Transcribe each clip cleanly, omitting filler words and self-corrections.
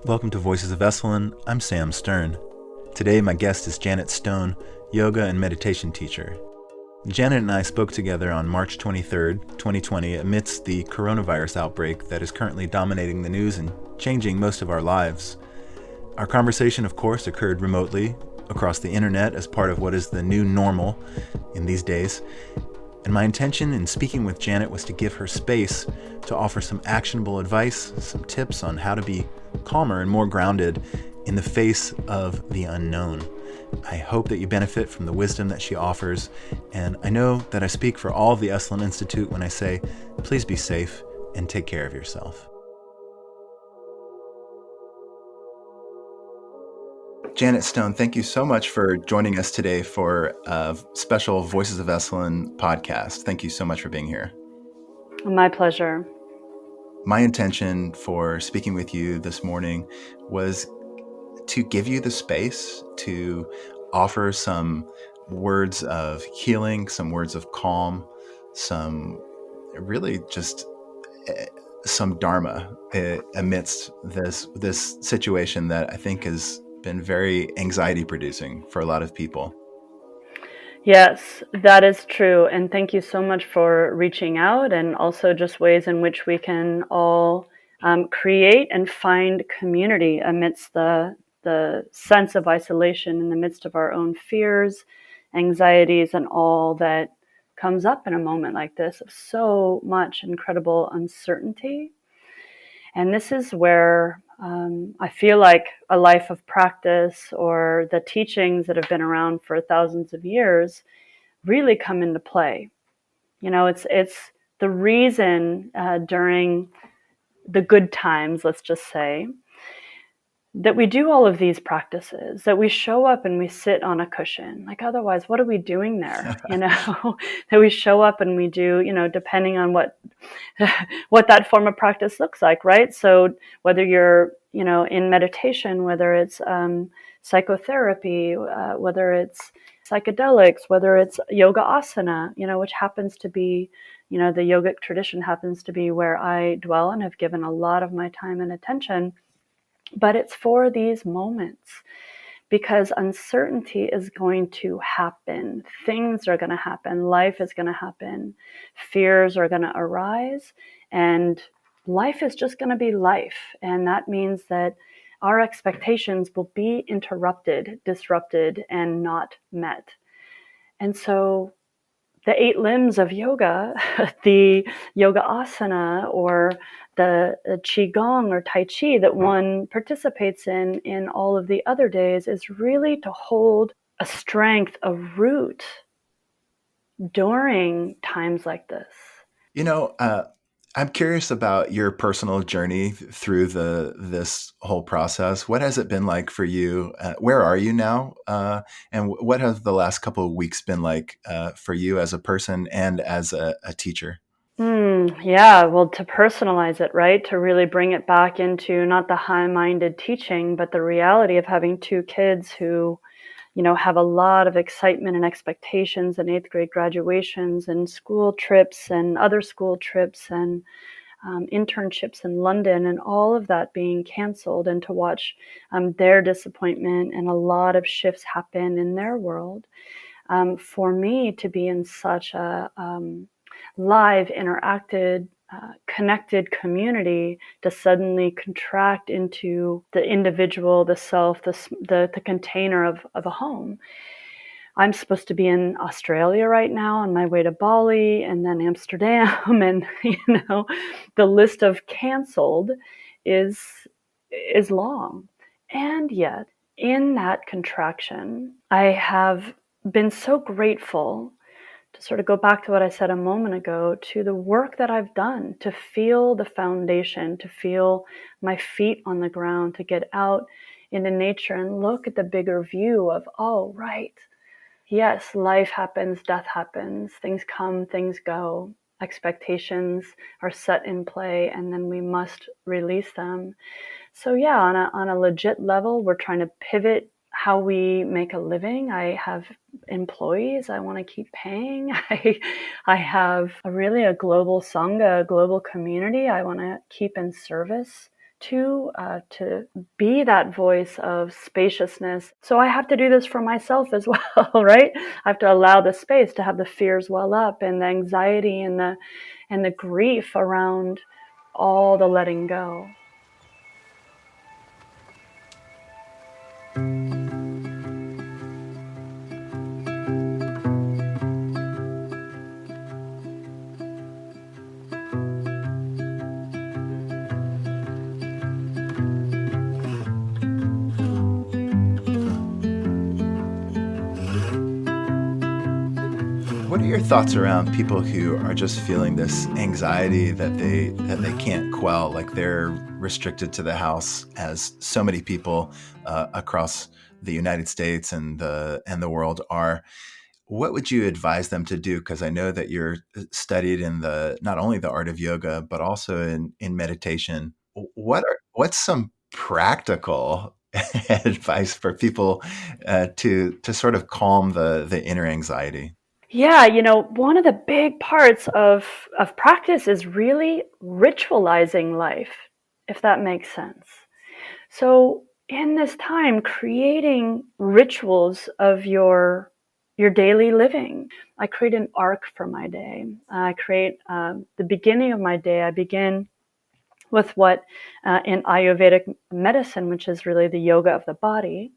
Welcome to Voices of Esalen. I'm Sam Stern. Today my guest is Janet Stone, yoga and meditation teacher. Janet and I spoke together on March 23rd, 2020, amidst the coronavirus outbreak that is currently dominating the news and changing most of our lives. Our conversation, of course, occurred remotely across the internet as part of what is the new normal in these days. And my intention in speaking with Janet was to give her space to offer some actionable advice, some tips on how to be calmer and more grounded in the face of the unknown. I hope that you benefit from the wisdom that she offers, and I know that I speak for all of the Esalen Institute when I say, please be safe and take care of yourself. Janet Stone, thank you so much for joining us today for a special Voices of Esalen podcast. Thank you so much for being here. My pleasure. My intention for speaking with you this morning was to give you the space to offer some words of healing, some words of calm, some really just some dharma amidst this situation that I think has been very anxiety producing for a lot of people. Yes, that is true. And thank you so much for reaching out, and also just ways in which we can all create and find community amidst the sense of isolation, in the midst of our own fears, anxieties, and all that comes up in a moment like this of so much incredible uncertainty. And this is where I feel like a life of practice, or the teachings that have been around for thousands of years, really come into play. You know, it's the reason during the good times, let's just say, that we do all of these practices, that we show up and we sit on a cushion. Like, otherwise, what are we doing there? You know, that we show up and we do, you know, depending on what that form of practice looks like, right? So whether you're, you know, in meditation, whether it's psychotherapy, whether it's psychedelics, whether it's yoga asana, you know, which happens to be, you know, the yogic tradition happens to be where I dwell and have given a lot of my time and attention. But it's for these moments, because uncertainty is going to happen. Things are going to happen. Life is going to happen. Fears are going to arise. And life is just going to be life. And that means that our expectations will be interrupted, disrupted, and not met. And so the 8 limbs of yoga, the yoga asana, or the qigong or tai chi that one participates in all of the other days, is really to hold a strength, a root during times like this. You know, I'm curious about your personal journey through this whole process. What has it been like for you? Where are you now? And what have the last couple of weeks been like for you as a person and as a teacher? Yeah, well, to personalize it, right? To really bring it back into not the high-minded teaching, but the reality of having 2 kids who, you know, have a lot of excitement and expectations, and 8th grade graduations and school trips and other school trips and internships in London, and all of that being canceled, and to watch their disappointment and a lot of shifts happen in their world. For me to be in such a live, interacted, connected community, to suddenly contract into the individual, the self, the container of a home. I'm supposed to be in Australia right now on my way to Bali, and then Amsterdam, and you know, the list of canceled is long. And yet, in that contraction, I have been so grateful, to sort of go back to what I said a moment ago, to the work that I've done, to feel the foundation, to feel my feet on the ground, to get out into nature and look at the bigger view of, oh, right, yes, life happens, death happens, things come, things go, expectations are set in play, and then we must release them. So yeah, on a legit level, we're trying to pivot how we make a living. I have employees I want to keep paying. I have a global sangha, a global community I want to keep in service to be that voice of spaciousness. So I have to do this for myself as well, right? I have to allow the space to have the fears well up and the anxiety and the grief around all the letting go. What are your thoughts around people who are just feeling this anxiety that they can't quell, like they're restricted to the house, as so many people across the United States and the world are? What would you advise them to do? Because I know that you're studied in the not only the art of yoga but also in meditation. What's some practical advice for people to sort of calm the inner anxiety? Yeah, one of the big parts of practice is really ritualizing life, if that makes sense. So in this time, creating rituals of your daily living. I create an arc for my day. I create the beginning of my day. I begin with what in Ayurvedic medicine, which is really the yoga of the body,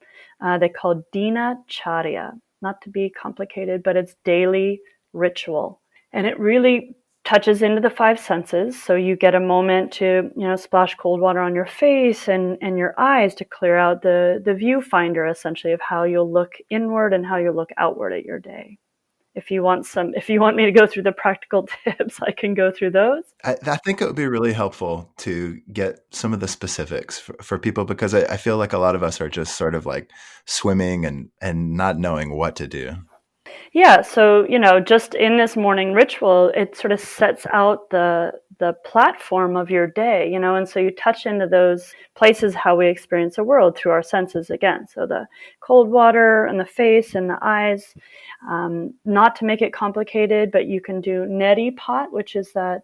they call dinacharya. Not to be complicated, but it's daily ritual. And it really touches into the five senses. So you get a moment to, splash cold water on your face and your eyes to clear out the viewfinder, essentially, of how you'll look inward and how you'll look outward at your day. If you want me to go through the practical tips, I can go through those. I think it would be really helpful to get some of the specifics for people, because I feel like a lot of us are just sort of like swimming and not knowing what to do. Yeah, so just in this morning ritual, it sort of sets out the platform of your day, and so you touch into those places how we experience the world through our senses again. So the cold water and the face and the eyes, not to make it complicated, but you can do neti pot, which is that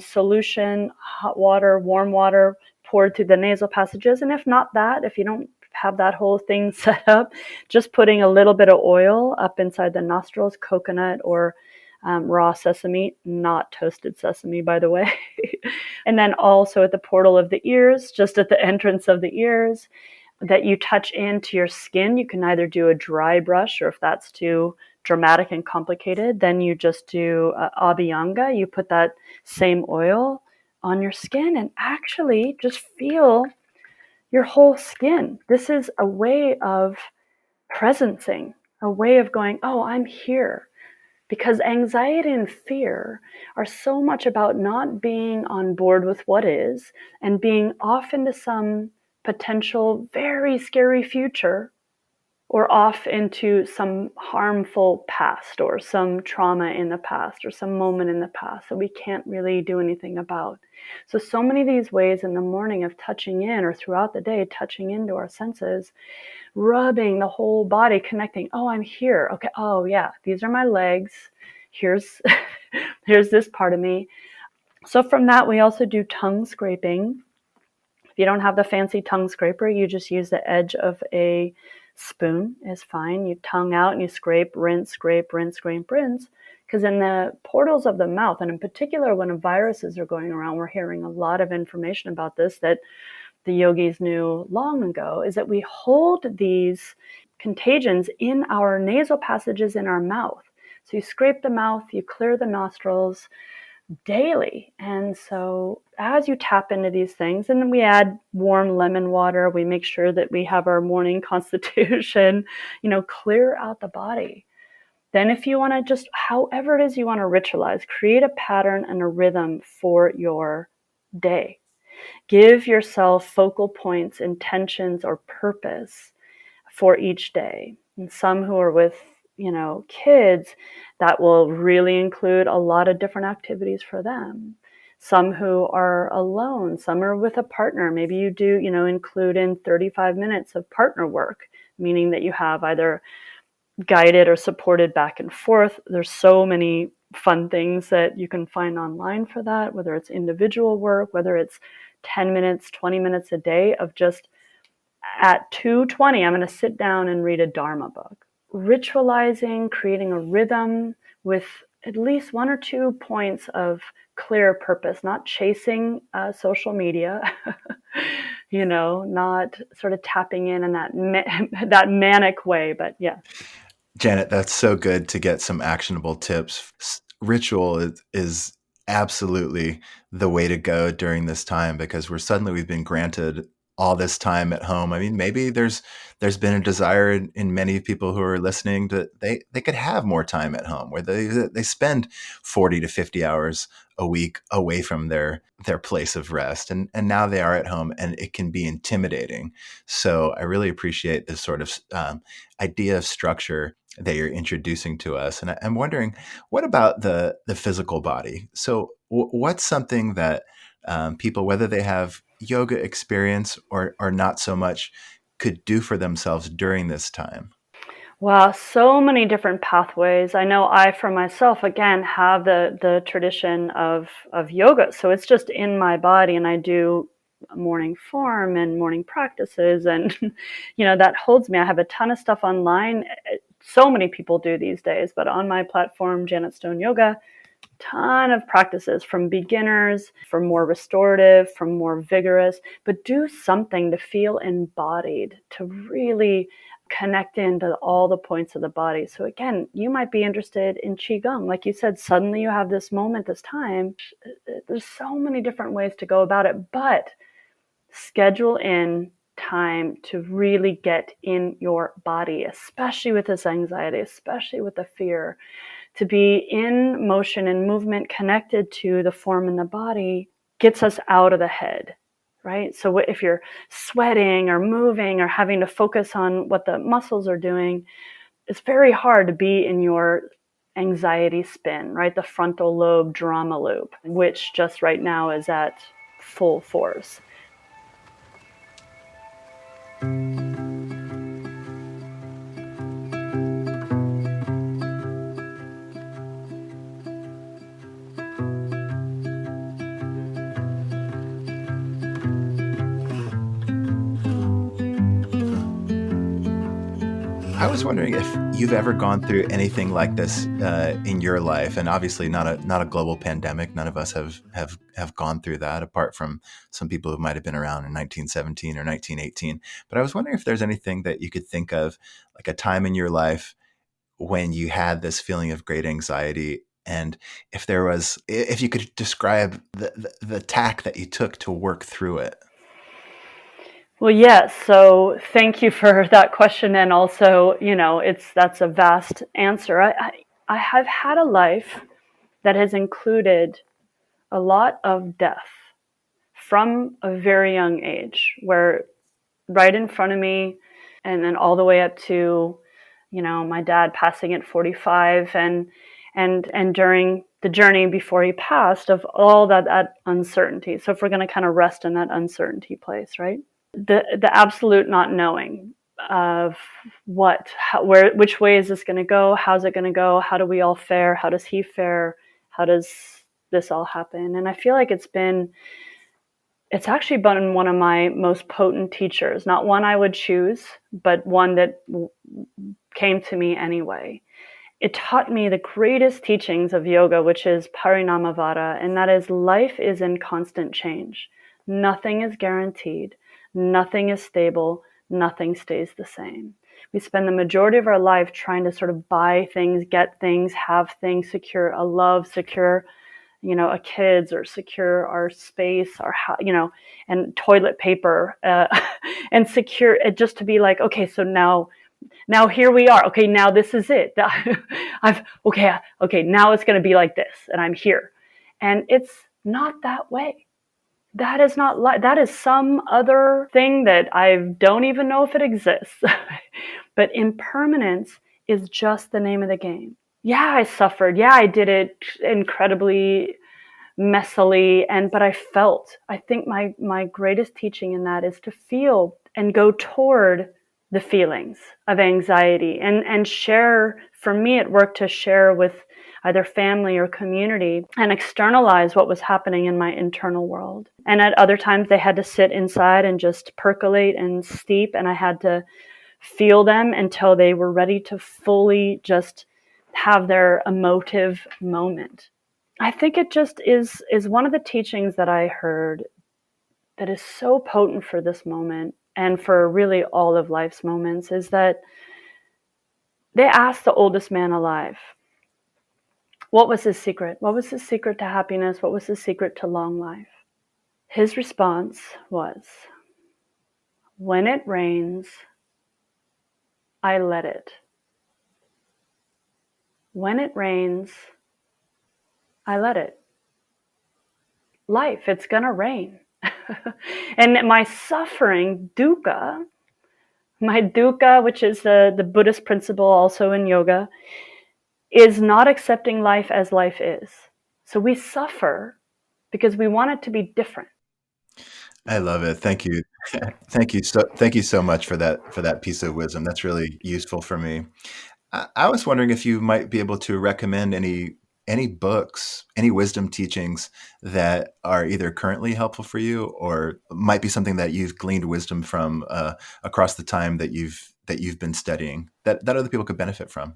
solution, hot water, warm water poured through the nasal passages. And if not that, if you don't have that whole thing set up, just putting a little bit of oil up inside the nostrils, coconut or raw sesame, not toasted sesame, by the way. And then also at the portal of the ears, just at the entrance of the ears, that you touch into your skin. You can either do a dry brush, or if that's too dramatic and complicated, then you just do abhyanga. You put that same oil on your skin and actually just feel your whole skin. This is a way of presencing, a way of going, oh, I'm here. Because anxiety and fear are so much about not being on board with what is and being off into some potential very scary future, or off into some harmful past or some trauma in the past or some moment in the past that we can't really do anything about. So many of these ways in the morning of touching in, or throughout the day, touching into our senses, rubbing the whole body, connecting, oh, I'm here. Okay, oh yeah, these are my legs. Here's here's this part of me. So from that, we also do tongue scraping. If you don't have the fancy tongue scraper, you just use the edge of a spoon is fine. You tongue out and you scrape, rinse, scrape, rinse, scrape, rinse. Because in the portals of the mouth, and in particular when viruses are going around, we're hearing a lot of information about this that the yogis knew long ago, is that we hold these contagions in our nasal passages in our mouth. So you scrape the mouth, you clear the nostrils daily. And so as you tap into these things, and then we add warm lemon water, we make sure that we have our morning constitution, clear out the body. Then if you want to just, however it is you want to ritualize, create a pattern and a rhythm for your day. Give yourself focal points, intentions, or purpose for each day. And some who are with, kids, that will really include a lot of different activities for them. Some who are alone, some are with a partner. Maybe you do, include in 35 minutes of partner work, meaning that you have either guided or supported back and forth. There's so many fun things that you can find online for that, whether it's individual work, whether it's 10 minutes, 20 minutes a day of just at 2:20, I'm going to sit down and read a Dharma book. Ritualizing, creating a rhythm with at least one or 2 points of clear purpose, not chasing social media, not sort of tapping in that that manic way. But yeah. Janet, that's so good to get some actionable tips. Ritual is absolutely the way to go during this time, because we've been granted all this time at home. I mean, maybe there's been a desire in many people who are listening to they could have more time at home, where they spend 40 to 50 hours a week away from their place of rest, and now they are at home, and it can be intimidating. So I really appreciate this sort of idea of structure that you're introducing to us. And I'm wondering, what about the physical body? So what's something that people, whether they have yoga experience or not so much, could do for themselves during this time? Wow, so many different pathways. I know I, for myself, again, have the tradition of yoga. So it's just in my body, and I do morning form and morning practices, and that holds me. I have a ton of stuff online. So many people do these days, but on my platform, Janet Stone Yoga, ton of practices from beginners, from more restorative, from more vigorous, but do something to feel embodied, to really connect into all the points of the body. So again, you might be interested in Qigong. Like you said, suddenly you have this moment, this time. There's so many different ways to go about it, but schedule in time to really get in your body, especially with this anxiety, especially with the fear. To be in motion and movement connected to the form in the body gets us out of the head, right? So if you're sweating or moving or having to focus on what the muscles are doing, it's very hard to be in your anxiety spin, right? The frontal lobe drama loop, which just right now is at full force. I was wondering if you've ever gone through anything like this in your life, and obviously not a global pandemic. None of us have gone through that, apart from some people who might have been around in 1917 or 1918. But I was wondering if there's anything that you could think of, like a time in your life when you had this feeling of great anxiety, and if you could describe the tack that you took to work through it. Well, yes. So thank you for that question. And also, that's a vast answer. I have had a life that has included a lot of death from a very young age, where right in front of me, and then all the way up to, my dad passing at 45, and during the journey before he passed, of all that uncertainty. So if we're going to kind of rest in that uncertainty place, right? The absolute not knowing of which way is this going to go? How's it going to go? How do we all fare? How does he fare? How does this all happen? And I feel like it's actually been one of my most potent teachers, not one I would choose, but one that came to me anyway. It taught me the greatest teachings of yoga, which is parinamavada, and that is life is in constant change. Nothing is guaranteed. Nothing is stable. Nothing stays the same. We spend the majority of our life trying to sort of buy things, get things, have things, secure a love, secure, a kids, or secure our space, and toilet paper, and secure it, just to be like, okay, so now here we are. Okay, now this is it. Okay, now it's going to be like this, and I'm here. And it's not that way. That is not that is some other thing that I don't even know if it exists. But impermanence is just the name of the game. Yeah, I suffered. Yeah, I did it incredibly messily, but I think my greatest teaching in that is to feel and go toward the feelings of anxiety, and share. For me, it worked to share with either family or community, and externalize what was happening in my internal world. And at other times, they had to sit inside and just percolate and steep, and I had to feel them until they were ready to fully just have their emotive moment. I think it just is one of the teachings that I heard that is so potent for this moment and for really all of life's moments, is that they asked the oldest man alive, what was his secret? What was his secret to happiness? What was his secret to long life? His response was, when it rains, I let it. When it rains, I let it. Life, it's gonna rain. And my suffering, dukkha, my dukkha, which is the Buddhist principle also in yoga, is not accepting life as life is. So we suffer because we want it to be different. I love it. Thank you. Thank you so much for that piece of wisdom. That's really useful for me. I was wondering if you might be able to recommend any books, any wisdom teachings that are either currently helpful for you or might be something that you've gleaned wisdom from across the time that you've been studying that other people could benefit from.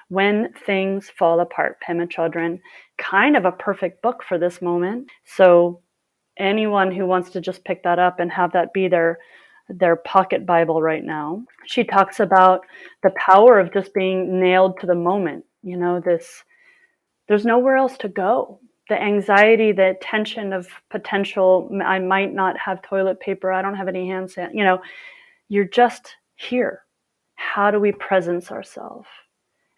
When Things Fall Apart, Pema Chodron, kind of a perfect book for this moment. So anyone who wants to just pick that up and have that be their pocket Bible right now. She talks about the power of just being nailed to the moment. There's nowhere else to go. The anxiety, the tension of potential, I might not have toilet paper, I don't have any hand sanitizer, you're just here. How do we presence ourselves?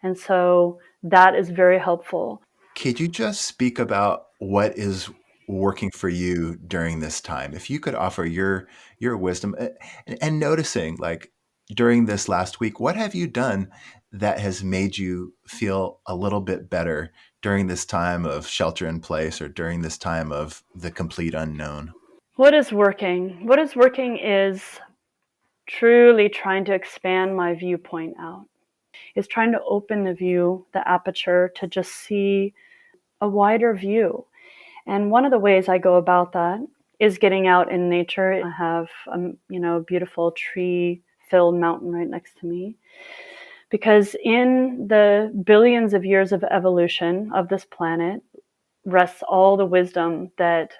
And so that is very helpful. Could you just speak about what is working for you during this time? If you could offer your wisdom and noticing, like during this last week, what have you done that has made you feel a little bit better during this time of shelter in place or during this time of the complete unknown? What is working? What is working is truly trying to expand my viewpoint out. Is trying to open the view, the aperture, to just see a wider view. And one of the ways I go about that is getting out in nature. I have a beautiful tree-filled mountain right next to me. Because in the billions of years of evolution of this planet rests all the wisdom that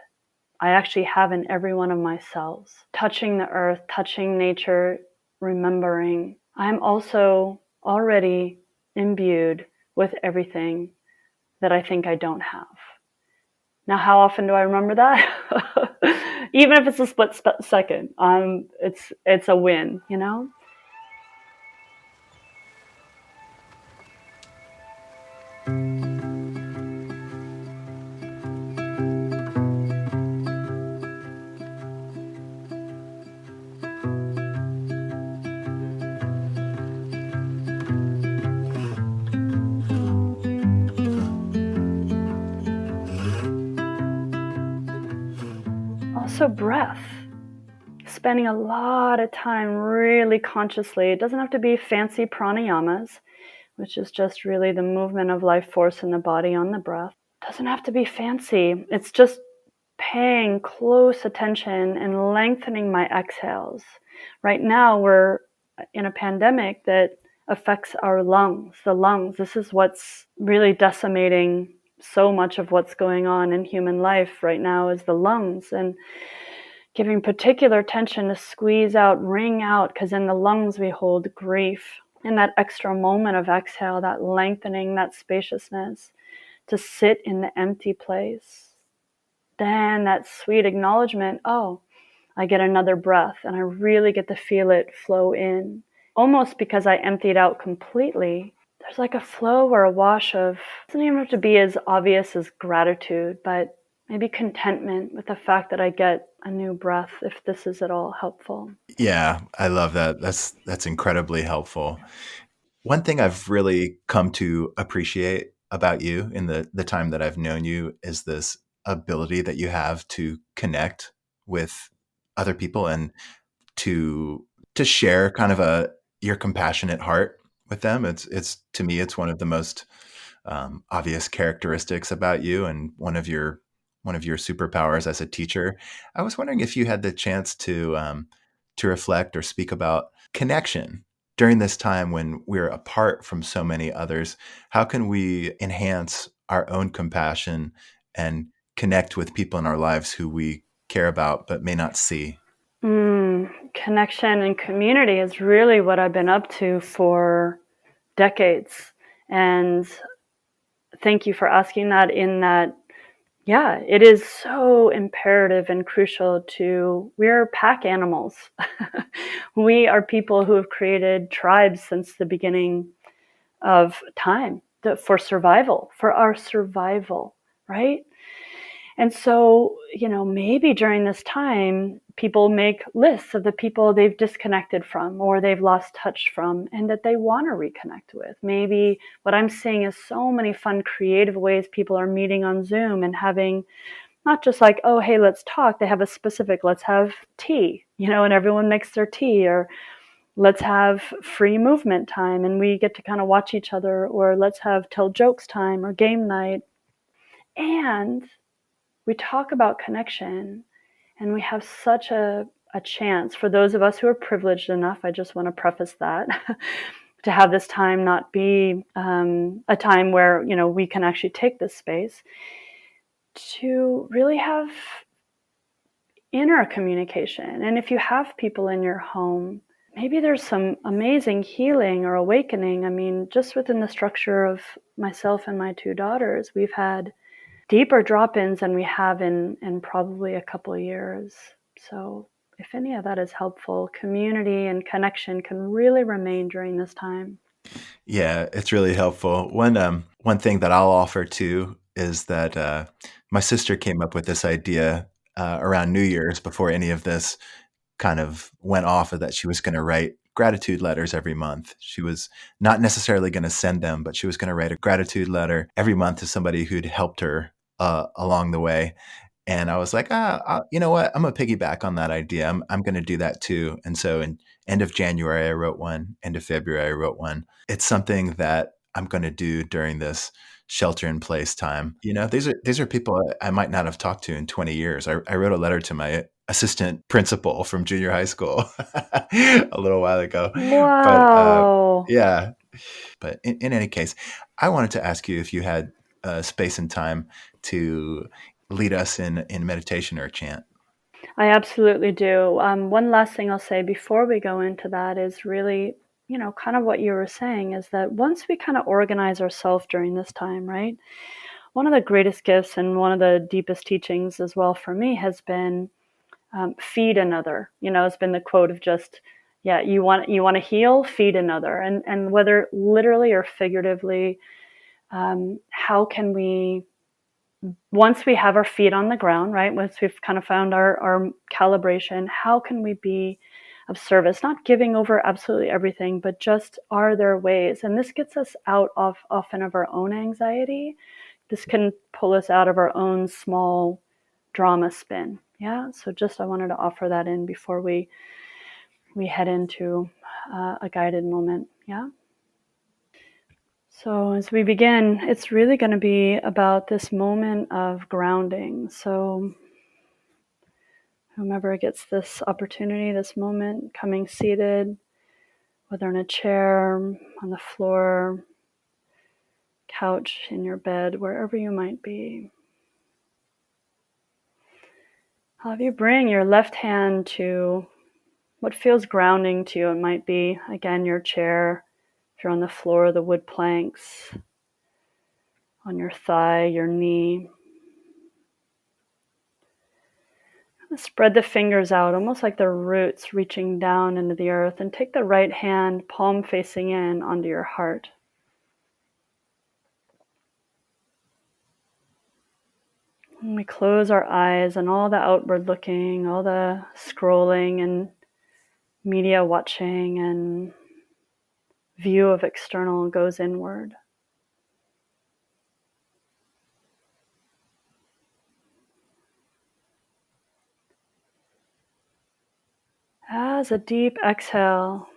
I actually have in every one of my cells. Touching the earth, touching nature, remembering. I'm also already imbued with everything that I think I don't have. Now, how often do I remember that? Even if it's a split second, it's a win, Also, breath. Spending a lot of time really consciously. It doesn't have to be fancy pranayamas, which is just really the movement of life force in the body on the breath. It doesn't have to be fancy. It's just paying close attention and lengthening my exhales. Right now, we're in a pandemic that affects our lungs. The lungs, this is what's really decimating so much of what's going on in human life right now, is the lungs. And giving particular attention to squeeze out, wring out, because in the lungs we hold grief. And that extra moment of exhale, that lengthening, that spaciousness, to sit in the empty place. Then that sweet acknowledgement, oh, I get another breath, and I really get to feel it flow in. Almost because I emptied out completely, there's like a flow or a wash of, it doesn't even have to be as obvious as gratitude, but maybe contentment with the fact that I get a new breath, if this is at all helpful. Yeah, I love that. That's incredibly helpful. One thing I've really come to appreciate about you in the time that I've known you is this ability that you have to connect with other people and to share kind of your compassionate heart with them. It's to me, it's one of the most obvious characteristics about you and one of your superpowers as a teacher. I was wondering if you had the chance to reflect or speak about connection during this time when we're apart from so many others. How can we enhance our own compassion and connect with people in our lives who we care about but may not see? Connection and community is really what I've been up to for decades. And thank you for asking that, in that, yeah, it is so imperative and crucial we're pack animals. We are people who have created tribes since the beginning of time for survival, for our survival, right? And so, maybe during this time, people make lists of the people they've disconnected from or they've lost touch from and that they want to reconnect with. Maybe what I'm seeing is so many fun, creative ways people are meeting on Zoom and having not just like, oh, hey, let's talk. They have a specific, let's have tea, and everyone makes their tea, or let's have free movement time and we get to kind of watch each other, or let's have tell jokes time or game night. And we talk about connection, and we have such a chance, for those of us who are privileged enough, I just want to preface that, to have this time not be a time where, we can actually take this space to really have inner communication. And if you have people in your home, maybe there's some amazing healing or awakening. I mean, just within the structure of myself and my two daughters, we've had deeper drop-ins than we have in probably a couple of years. So if any of that is helpful, community and connection can really remain during this time. Yeah, it's really helpful. One thing that I'll offer too is that my sister came up with this idea around New Year's before any of this kind of went off, of that she was going to write gratitude letters every month. She was not necessarily going to send them, but she was going to write a gratitude letter every month to somebody who'd helped her along the way. And I was like, you know what? I'm gonna piggyback on that idea. I'm gonna do that too. And so, in end of January, I wrote one. End of February, I wrote one. It's something that I'm gonna do during this shelter in place time. These are people I might not have talked to in 20 years. I wrote a letter to my assistant principal from junior high school a little while ago. But Wow. yeah. But in any case, I wanted to ask you if you had space and time to lead us in meditation or chant. I absolutely do. One last thing I'll say before we go into that is really, kind of what you were saying, is that once we kind of organize ourselves during this time, right? One of the greatest gifts and one of the deepest teachings as well for me has been feed another. It's been the quote of just, yeah, you want to heal, feed another, and whether literally or figuratively, how can we, once we have our feet on the ground, right? Once we've kind of found our calibration, how can we be of service? Not giving over absolutely everything, but just, are there ways? And this gets us out of often of our own anxiety. This can pull us out of our own small drama spin. Yeah. So just, I wanted to offer that in before we head into a guided moment. Yeah. So as we begin, it's really going to be about this moment of grounding. So whomever gets this opportunity, this moment, coming seated, whether in a chair, on the floor, couch, in your bed, wherever you might be. I'll have you bring your left hand to what feels grounding to you. It might be, again, your chair. If you're on the floor, the wood planks, on your thigh, your knee. Spread the fingers out, almost like the roots reaching down into the earth, and take the right hand, palm facing in, onto your heart. And we close our eyes, and all the outward looking, all the scrolling and media watching and view of external goes inward. As a deep exhale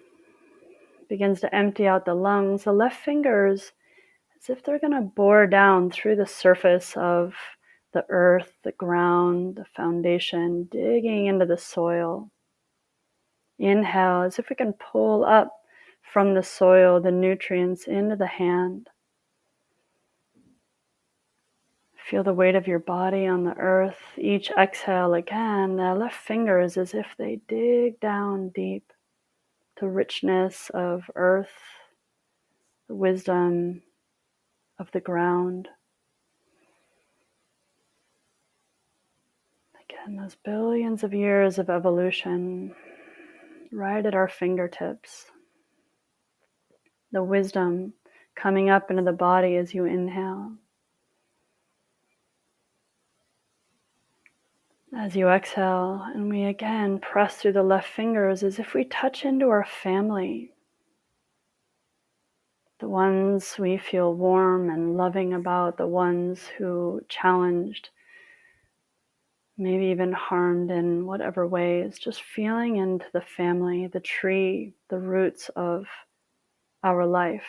begins to empty out the lungs, the left fingers as if they're going to bore down through the surface of the earth, the ground, the foundation, digging into the soil. Inhale, as if we can pull up from the soil the nutrients into the hand. Feel the weight of your body on the earth. Each exhale again, the left fingers as if they dig down deep. The richness of earth, the wisdom of the ground. Again, those billions of years of evolution right at our fingertips. The wisdom coming up into the body as you inhale. As you exhale, and we again press through the left fingers as if we touch into our family. The ones we feel warm and loving about, the ones who challenged, maybe even harmed in whatever ways, just feeling into the family, the tree, the roots of our life.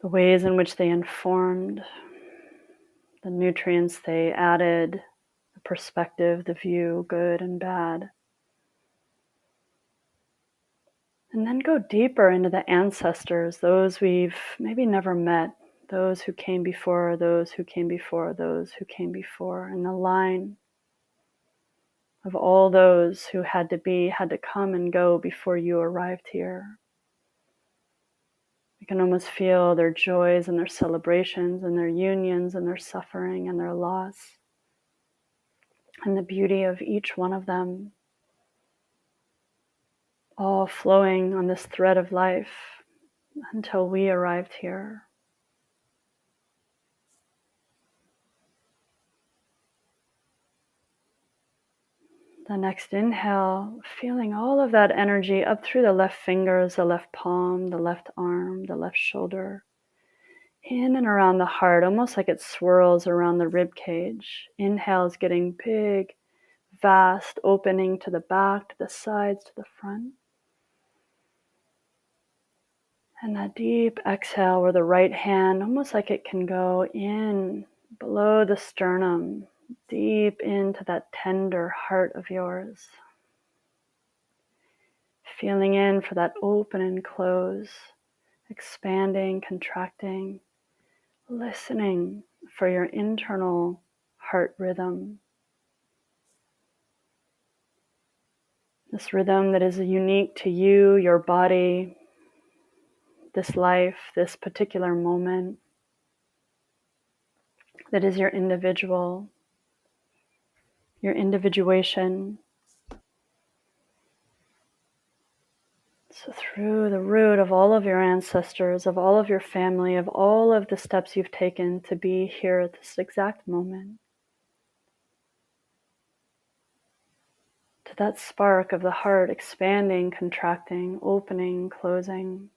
The ways in which they informed, the nutrients they added, the perspective, the view, good and bad. And then go deeper into the ancestors, those we've maybe never met, those who came before, those who came before, those who came before, and the line of all those who had to come and go before you arrived here. You can almost feel their joys and their celebrations and their unions and their suffering and their loss and the beauty of each one of them, all flowing on this thread of life until we arrived here. The next inhale, feeling all of that energy up through the left fingers, the left palm, the left arm, the left shoulder, in and around the heart, almost like it swirls around the rib cage. Inhale is getting big, vast, opening to the back, to the sides, to the front. And that deep exhale where the right hand, almost like it can go in below the sternum, deep into that tender heart of yours. Feeling in for that open and close, expanding, contracting, listening for your internal heart rhythm. This rhythm that is unique to you, your body, this life, this particular moment, that is your individual, your individuation. So through the root of all of your ancestors, of all of your family, of all of the steps you've taken to be here at this exact moment, to that spark of the heart expanding, contracting, opening, closing.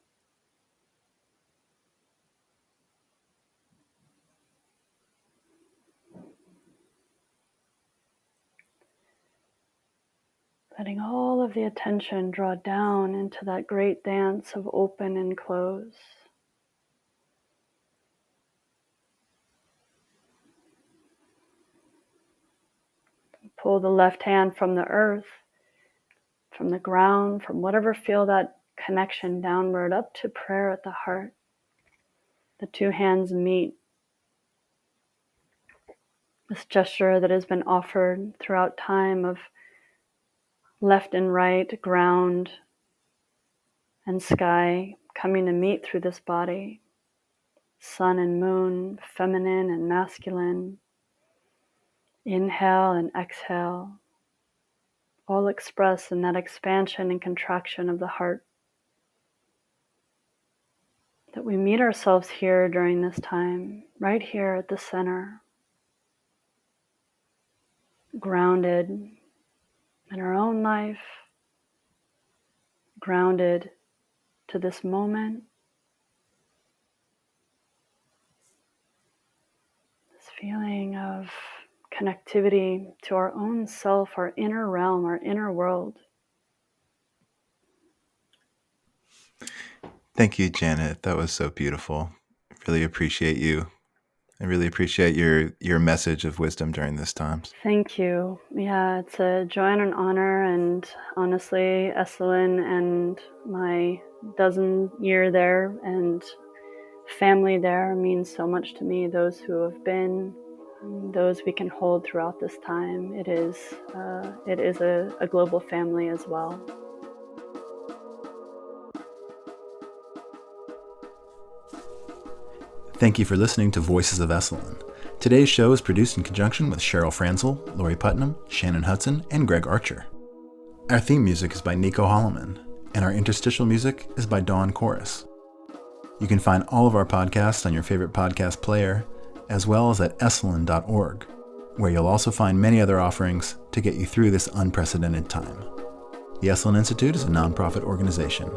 Letting all of the attention draw down into that great dance of open and close. Pull the left hand from the earth, from the ground, from whatever, feel that connection downward up to prayer at the heart. The two hands meet. This gesture that has been offered throughout time of left and right, ground and sky coming to meet through this body. Sun and moon, feminine and masculine. Inhale and exhale, all expressed in that expansion and contraction of the heart. That we meet ourselves here during this time, right here at the center, grounded in our own life, grounded to this moment. This feeling of connectivity to our own self, our inner realm, our inner world. Thank you, Janet. That was so beautiful. Really appreciate you. I really appreciate your message of wisdom during this times. Thank you. Yeah, it's a joy and an honor. And honestly, Esalen and my dozen year there and family there means so much to me. Those who have been, those we can hold throughout this time. It is a global family as well. Thank you for listening to Voices of Esalen. Today's show is produced in conjunction with Cheryl Franzel, Lori Putnam, Shannon Hudson, and Greg Archer. Our theme music is by Nico Holloman, and our interstitial music is by Dawn Chorus. You can find all of our podcasts on your favorite podcast player, as well as at esalen.org, where you'll also find many other offerings to get you through this unprecedented time. The Esalen Institute is a nonprofit organization.